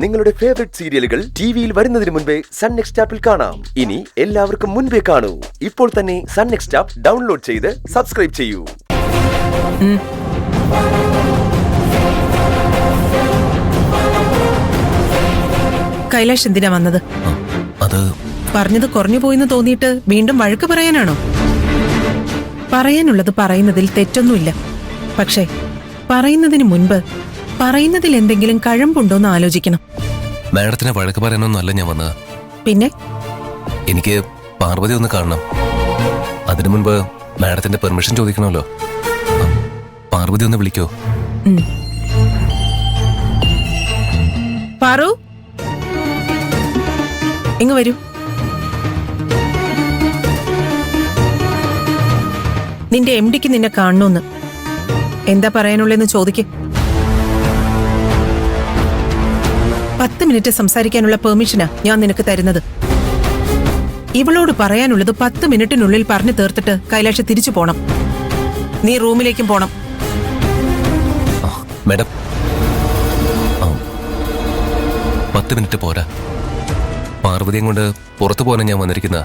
നിങ്ങളുടെ ഫേവറേറ്റ് സീരിയലുകൾ ടിവിയിൽ വരുന്നതിന് മുൻപേ സൺ നെക്സ്റ്റ് ആപ്പിൽ കാണാം. ഇനി എല്ലാവർക്കും മുൻപേ കാണൂ. ഇപ്പോൾ തന്നെ സൺ നെക്സ്റ്റ് ആപ്പ് ഡൗൺലോഡ് ചെയ്ത് സബ്സ്ക്രൈബ് ചെയ്യൂ. കൈലാഷ് എന്തിനാ വന്നത്? അത് പറഞ്ഞത് കുറഞ്ഞു പോയെന്ന് തോന്നിയിട്ട് വീണ്ടും വഴക്ക് പറയാനാണോ? പറയാനുള്ളത് പറയുന്നതിൽ തെറ്റൊന്നുമില്ല. പക്ഷേ പറയുന്നതിന് മുൻപ് പറയുന്നതിൽ എന്തെങ്കിലും കഴമ്പുണ്ടോന്ന് ആലോചിക്കണം. മാഡത്തിനെ വഴക്ക് പറയാനൊന്നുമല്ല ഞാൻ വന്നത്. പിന്നെ എനിക്ക് പാർവതി ഒന്ന് കാണണം. അതിനു മുൻപ് മാഡത്തിന്റെ പെർമിഷൻ ചോദിക്കണമല്ലോ. പാർവതി ഒന്ന് വിളിക്കോ? പാറു, ഇങ്ങ് വരൂ. നിന്റെ എംഡിക്ക് നിന്നെ കാണണമെന്ന്. എന്താ പറയാനുള്ളതെന്ന് ചോദിക്ക്. 10 മിനിറ്റ് സംസാരിക്കാനുള്ള പെർമിഷനാ ഞാൻ നിനക്ക് തരുന്നത്. ഇവളോട് പറയാനുള്ളത് 10 മിനിറ്റിനുള്ളിൽ പറഞ്ഞു തീർത്തിട്ട് കൈലാഷ് തിരിച്ചു പോണം. നീ റൂമിലേക്കും പോണം. മാഡം 10 മിനിറ്റ് പോരാ. പാർവതിയും കൊണ്ട് പുറത്തു പോകാൻ ഞാൻ വന്നിരിക്കുന്ന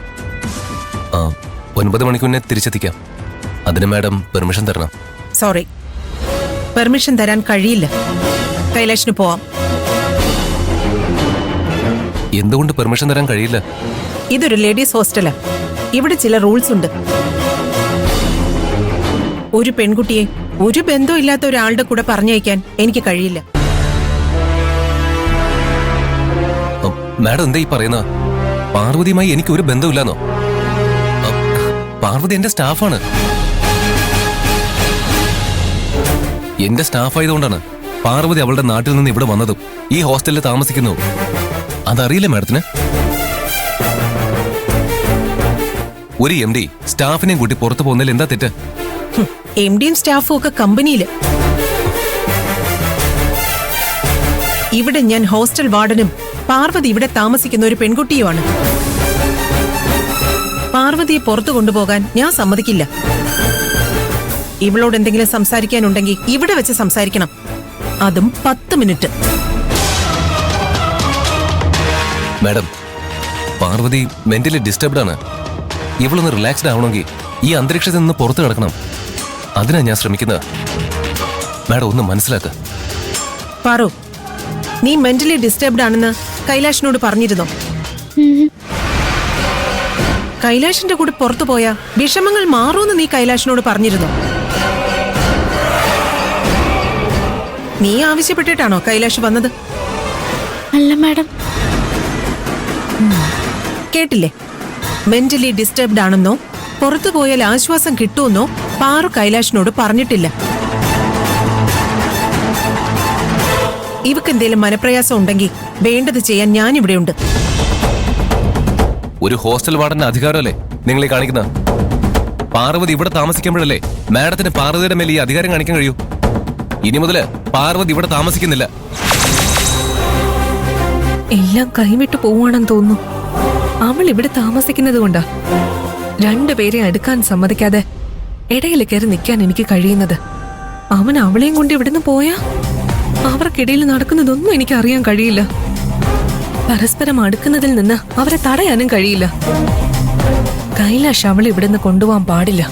9 മണിക്ക് മുന്നേ തിരിച്ചെത്തിക്കാം. അതിന് മാഡം പെർമിഷൻ തരണം. സോറി, പെർമിഷൻ തരാൻ കഴിയില്ല. കൈലാഷിന് പോവാം. എന്തുകൊണ്ട് പെർമിഷൻ തരാൻ കഴിയില്ല? ഇതൊരു ലേഡീസ് ഹോസ്റ്റലാ. ഇവിടെ ചില റൂൾസ് ഉണ്ട്. ഒരു പെൺകുട്ടിയെ ഒരു ബന്ധവും ഇല്ലാത്ത ഒരാളുടെ കൂടെ പറഞ്ഞയക്കാൻ എനിക്ക് കഴിയില്ല. മാഡം എന്താ ഈ പറയുന്ന? പാർവതിയുമായി എനിക്ക് ഒരു ബന്ധമില്ലെന്നോ? പാർവതി എന്റെ സ്റ്റാഫാണ്. എന്റെ സ്റ്റാഫ് ആയതുകൊണ്ടാണ് പാർവതി അവളുടെ നാട്ടിൽ നിന്ന് ഇവിടെ വന്നതും ഈ ഹോസ്റ്റലിൽ താമസിക്കുന്നു. അതറിയില്ല മാഡത്തിന്? ഒരു എം ഡി സ്റ്റാഫിനെയും കൂട്ടി പുറത്തു പോകുന്നതിൽ എന്താ തെറ്റ്? എം ഡിയും സ്റ്റാഫും ഒക്കെ കമ്പനിയില്. ഇവിടെ ഞാൻ ഹോസ്റ്റൽ വാർഡനും പാർവതി ഇവിടെ താമസിക്കുന്ന ഒരു പെൺകുട്ടിയുമാണ്. പാർവതിയെ പുറത്തു കൊണ്ടുപോകാൻ ഞാൻ സമ്മതിക്കില്ല. ഇവളോട് എന്തെങ്കിലും സംസാരിക്കാനുണ്ടെങ്കിൽ ഇവിടെ വെച്ച് സംസാരിക്കണം. അതും 10 minute. Madam, Parvathi mentally disturbed ആണ്. ഇവളൊന്ന് റിലാക്സ്ഡ് ആവണമെങ്കിൽ ഈ അന്തരീക്ഷത്തിൽ നിന്ന് പുറത്തു കിടക്കണം. അതിനാ ഞാൻ ശ്രമിക്കുന്നത്. മാഡം ഒന്ന് മനസ്സിലാക്ക. പാറു, നീ മെന്റലി ഡിസ്റ്റർബ്ഡ് ആണെന്ന് കൈലാഷിനോട് പറഞ്ഞിരുന്നോ? കൈലാഷിന്റെ കൂടെ പുറത്തു പോയാ വിഷമങ്ങൾ മാറൂന്ന് നീ കൈലാഷിനോട് പറഞ്ഞിരുന്നോ? നീ ആവശ്യപ്പെട്ടിട്ടാണോ കൈലാഷ് വന്നത്? അല്ല മാഡം. കേട്ടില്ലേ? മെന്റലി ഡിസ്റ്റർബ്ഡ് ആണെന്നോ പുറത്തു പോയാൽ ആശ്വാസം കിട്ടുമെന്നോ പാറു കൈലാഷിനോട് പറഞ്ഞിട്ടില്ല. ഇവക്കെന്തേലും മനപ്രയാസം ഉണ്ടെങ്കിൽ വേണ്ടത് ചെയ്യാൻ ഞാനിവിടെയുണ്ട്. ഒരു ഹോസ്റ്റൽ വാർഡന്റെ അധികാരമല്ലേ നിങ്ങൾ ഈ കാണിക്കുന്ന? പാർവതി ഇവിടെ താമസിക്കുമ്പോഴല്ലേ മാഡത്തിന് പാർവതിയുടെ മേലെ ഈ അധികാരം കാണിക്കാൻ കഴിയൂ. ഇനി മുതല് പാർവതി ഇവിടെ താമസിക്കുന്നില്ല. എല്ലാം കൈവിട്ട് പോവാണെന്ന് തോന്നുന്നു. അവൾ ഇവിടെ താമസിക്കുന്നത് കൊണ്ടാ രണ്ടുപേരെ അടുക്കാൻ സമ്മതിക്കാതെ ഇടയിൽ കയറി നിൽക്കാൻ എനിക്ക് കഴിയുന്നത്. അവൻ അവളെയും കൊണ്ട് ഇവിടുന്ന് പോയാ അവർക്കിടയിൽ നടക്കുന്നതൊന്നും എനിക്ക് അറിയാൻ കഴിയില്ല. പരസ്പരം അടുക്കുന്നതിൽ നിന്ന് അവരെ തടയാനും കഴിയില്ല. കൈലാഷ് അവളെ ഇവിടുന്ന് കൊണ്ടുപോകാൻ പാടില്ല.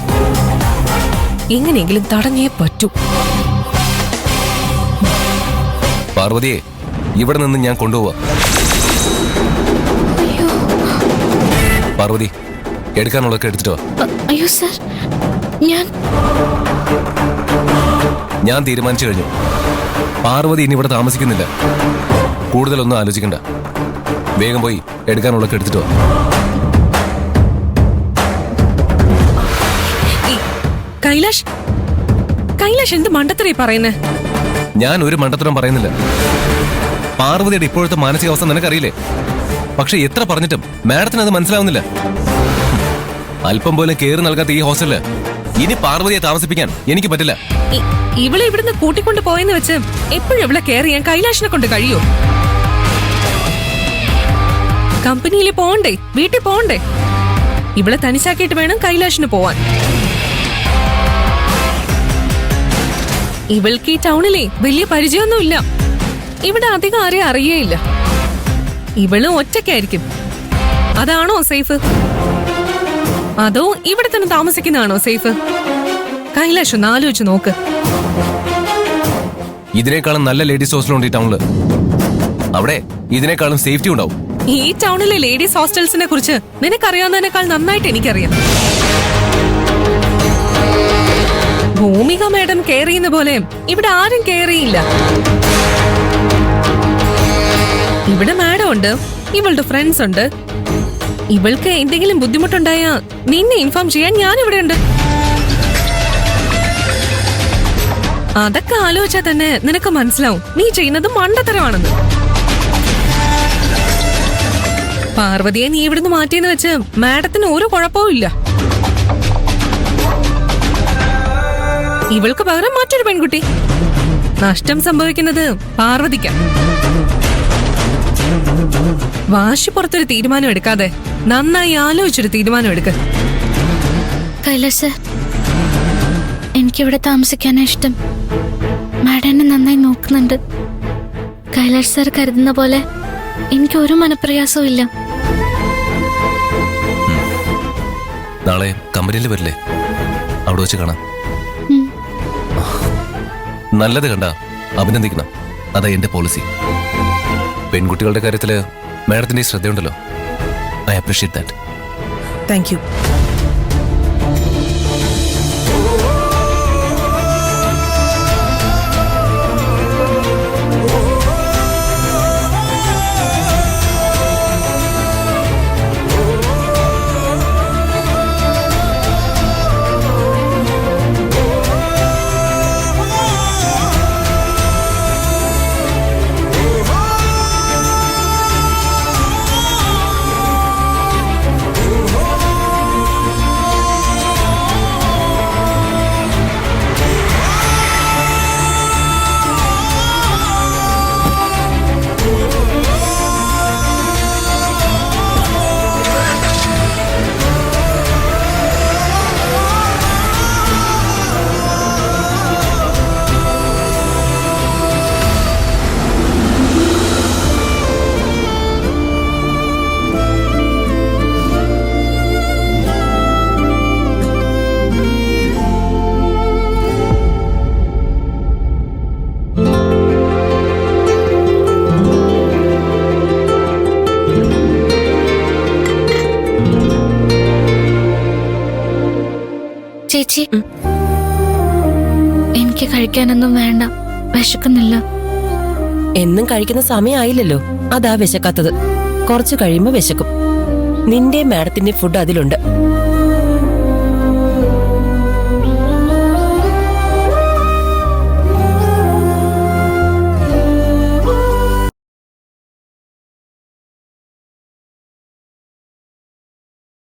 എങ്ങനെയെങ്കിലും തടഞ്ഞേ പറ്റൂ. പാർവതിയെ ഇവിടെ നിന്ന് ഞാൻ കൊണ്ടുപോവാ. പാർവതി, എടുക്കാനുള്ളതൊക്കെ എടുത്തിട്ടോ? അയ്യോ സർ, ഞാൻ തീരുമാനിച്ചു കഴിഞ്ഞു. പാർവതി ഇനി ഇവിടെ താമസിക്കുന്നില്ല. കൂടുതലൊന്നും ആലോചിക്കണ്ട. വേഗം പോയി എടുക്കാനുള്ളതൊക്കെ എടുത്തിട്ടോ? കൈലാഷ്, കൈലാഷ് എന്ത് മണ്ടത്തരേ പറയുന്നേ? ഞാൻ ഒരു മണ്ടത്തരം പറയുന്നില്ല. പാർവതിയുടെ ഇപ്പോഴത്തെ മാനസികാവസ്ഥ നിനക്കറിയില്ലേ? പക്ഷെ എത്ര പറഞ്ഞിട്ടും മാഡത്തിന് അത് മനസ്സിലാവുന്നില്ല. അല്പം പോലും കയറി നൽകാത്ത ഈ ഹോസ്റ്റലില് ഇനി പാർവതിയെ താമസിപ്പിക്കാൻ എനിക്ക് പറ്റില്ല. ഇവളെ ഇവിടുന്ന് കൂട്ടിക്കൊണ്ട് പോയെന്ന് വെച്ച് എപ്പോഴും ഇവളെ കെയർ ചെയ്യാൻ കൈലാഷിനെ കൊണ്ട് കഴിയോ? കമ്പനിയിൽ പോണ്ടേ, വീട്ടിൽ പോണ്ടേ? ഇവളെ തനിച്ചാക്കിയിട്ട് വേണം കൈലാഷിന് പോവാൻ. ഇവൾക്ക് ഈ ടൗണിലെ വലിയ പരിചയമൊന്നുമില്ല. ഇവിടെ അധികം ആരെയും അറിയേയില്ല. ഇവളും ഒറ്റയ്ക്കായിരിക്കും. അതാണോ സേഫ്? അതോ ഇവിടെ തന്നെ താമസിക്കുന്നതാണോ സേഫ്? കൈലാഷ് ഒന്ന് ആലോചിച്ച് നോക്ക്. ഇതിനേക്കാളും നല്ല ലേഡീസ് ഹോസ്റ്റലുണ്ട് ഈ ടൗണില്. അവിടെ ഇതിനേക്കാളും സേഫ്റ്റി ഉണ്ടാവും. ഈ ടൗണിലെ ലേഡീസ് ഹോസ്റ്റൽസിനെ കുറിച്ച് നിനക്കറിയാവുന്നതിനേക്കാൾ നന്നായിട്ട് എനിക്കറിയാം. ഭൂമിക മാഡം കെയർ ചെയ്യുന്ന പോലെ ഇവിടെ ആരും കെയർ ചെയ്യില്ല. ഇവിടെ മാഡം ഉണ്ട്, ഇവളുടെ ഫ്രണ്ട്സ് ഉണ്ട്. ഇവൾക്ക് എന്തെങ്കിലും ബുദ്ധിമുട്ടുണ്ടായ നിന്നെ ഇൻഫോം ചെയ്യാൻ ഞാൻ ഇവിടെ ഉണ്ട്. അതൊക്കെ ആലോചിച്ചാൽ തന്നെ നിനക്ക് മനസ്സിലാവും നീ ചെയ്യുന്നത് മണ്ടത്തരമാണെന്ന്. പാർവതിയെ നീ ഇവിടുന്ന് മാറ്റിയെന്ന് വെച്ച് മാഡത്തിന് ഒരു കുഴപ്പവും ഇല്ല. ഇവൾക്ക് പകരം മറ്റൊരു പെൺകുട്ടി. നഷ്ടം സംഭവിക്കുന്നത് പാർവതിക്കാം. വാശി പുറത്തൊരു തീരുമാനം എടുക്കാതെ നന്നായി ആലോചിച്ചൊരു തീരുമാനം എടുക്ക. കൈലാസ് സർ, എനിക്കിവിടെ താമസിക്കാനാ ഇഷ്ടം. മാഡം എന്നെ നന്നായി നോക്കുന്നുണ്ട്. കൈലാഷ് സർ കരുതുന്ന പോലെ എനിക്ക് ഒരു മനപ്രയാസവും ഇല്ല. നാളെ കമ്പനിയിൽ വരില്ലേ? അവിടെ വെച്ച് കാണാം. നല്ലത് കണ്ട അഭിനന്ദിക്കണം. അതാ എന്റെ പോളിസി. പെൺകുട്ടികളുടെ കാര്യത്തില് മാഡത്തിന്റെ ശ്രദ്ധയുണ്ടല്ലോ. I appreciate that. Thank you. ചേച്ചി, എനിക്ക് കഴിക്കാനൊന്നും വേണ്ട, വിശക്കുന്നില്ല. എന്നും കഴിക്കുന്ന സമയമായില്ലല്ലോ, അതാ വിശക്കാത്തത്. കുറച്ചു കഴിയുമ്പോ വിശക്കും. നിന്റെ മാഡത്തിന്റെ ഫുഡ് അതിലുണ്ട്.